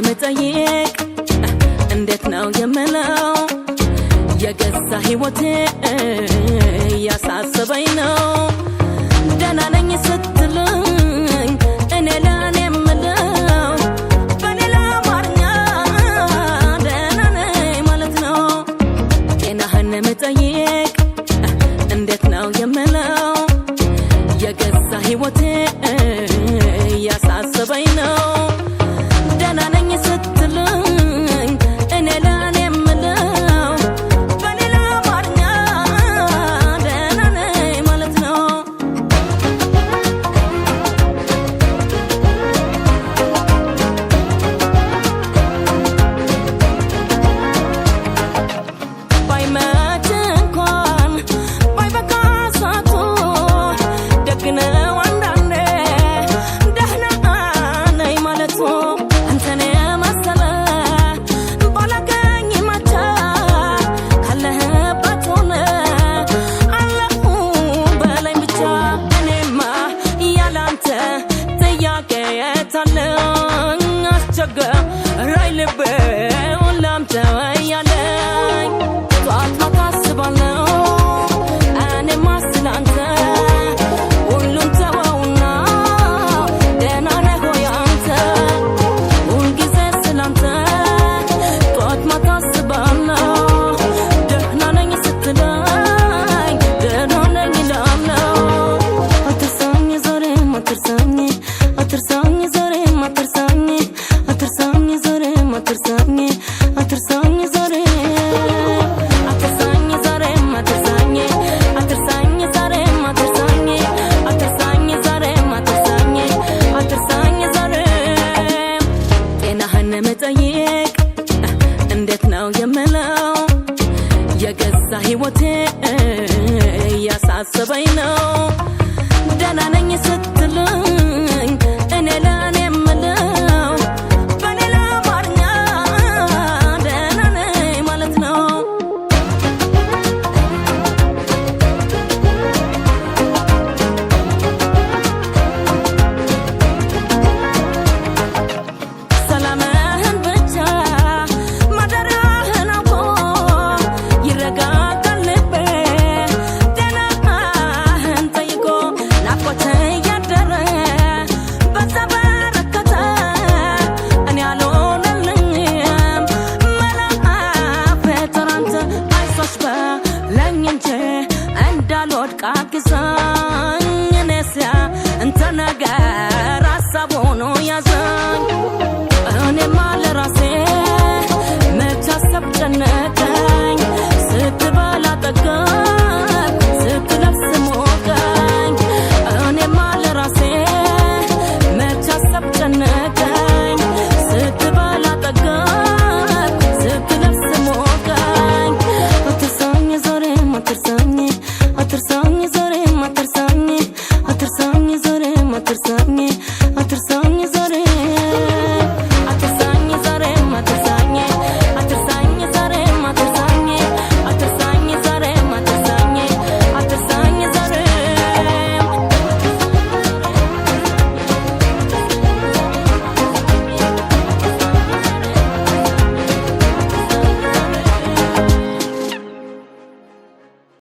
መጠየቅ እንዴት ነው የምለው የገዛ ህይወቴ ያሳሰበኝ ነው ደህና ነኝ ስትለኝ እኔ ለኔ የምለው በሌላ አማርኛ ደህና ነኝ ማለት ነው ጤናህን መጠየቅ እንዴት ነው የምለው የገዛ ህይወቴ ያሳሰበኝ ነው ደህና ነኝ ስትለኝ እኔ ለኔ የምለው በሌላ አማርኛ ደህና ነኝ ማለት ነው ባይመች እንኳን ባይበቃ ሰዓቱ ደግ ነው Right libe ulam tawayalay Tuat makasibalo ane masilante Ulum tawawna dena nehoyante Ulgize silante Tuat makasibalo Dehna nengi sitilay Dena nengi lamla Atirsangi zore matirsangi Atirsangi zore matirsangi Atirsangi zore matirsangi Atirsangi zore Atirsangi zore matirsangi Atirsangi zore matirsangi Atirsangi zore matirsangi Atirsangi zore ጤናህን መጠየቅ እንዴት ነው የምለው የገዛ ህይወቴ ያሳሰበኝ ነው ደህና ነኝ ስትለኝ እኔ ለኔ የምለው በሌላ አማርኛ ደህና ነኝ ማለት ነው ሰላምህን ብቻ ማደሪያህን አውቆ ይረጋጋል ልቤ ጤናህን ጠይቆ ናፍቆት እያደረ በዛ በረከተ እኔ አልሆነልኝም መላአፌ ተራንተ አይዞሽ በለኝ እንጂ እንዳልወድቅ አግዘኝ እኔስ ያንተ ነገር ሀሳብ ሆኖ ያዘኝ